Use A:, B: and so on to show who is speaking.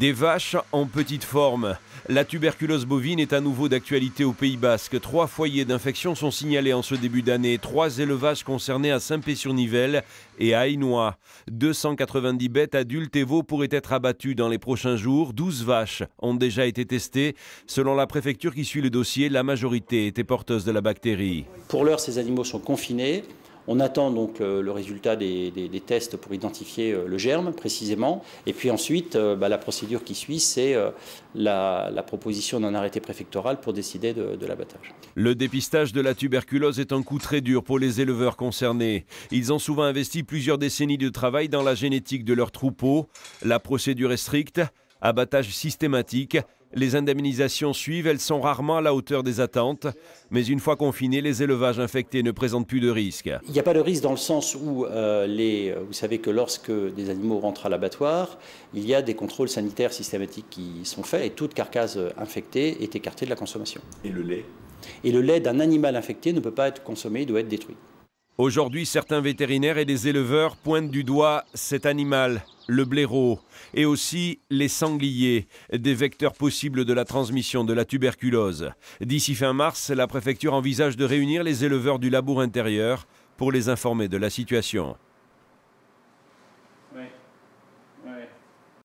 A: Des vaches en petite forme. La tuberculose bovine est à nouveau d'actualité au Pays Basque. 3 foyers d'infection sont signalés en ce début d'année. 3 élevages concernés à Saint-Pé-sur-Nivelle et à Hainois. 290 bêtes adultes et veaux pourraient être abattus dans les prochains jours. 12 vaches ont déjà été testées. Selon la préfecture qui suit le dossier, la majorité était porteuse de la bactérie.
B: Pour l'heure, ces animaux sont confinés. On attend donc le résultat des tests pour identifier le germe précisément. Et puis ensuite, la procédure qui suit, c'est la proposition d'un arrêté préfectoral pour décider de l'abattage.
A: Le dépistage de la tuberculose est un coup très dur pour les éleveurs concernés. Ils ont souvent investi plusieurs décennies de travail dans la génétique de leurs troupeaux. La procédure est stricte, abattage systématique. Les indemnisations suivent, elles sont rarement à la hauteur des attentes. Mais une fois confinés, les élevages infectés ne présentent plus de risque.
B: Il n'y a pas de risque dans le sens où vous savez que lorsque des animaux rentrent à l'abattoir, il y a des contrôles sanitaires systématiques qui sont faits et toute carcasse infectée est écartée de la consommation.
C: Et le lait ?
B: Et le lait d'un animal infecté ne peut pas être consommé, il doit être détruit.
A: Aujourd'hui, certains vétérinaires et des éleveurs pointent du doigt cet animal, le blaireau, et aussi les sangliers, des vecteurs possibles de la transmission de la tuberculose. D'ici fin mars, la préfecture envisage de réunir les éleveurs du labour intérieur pour les informer de la situation.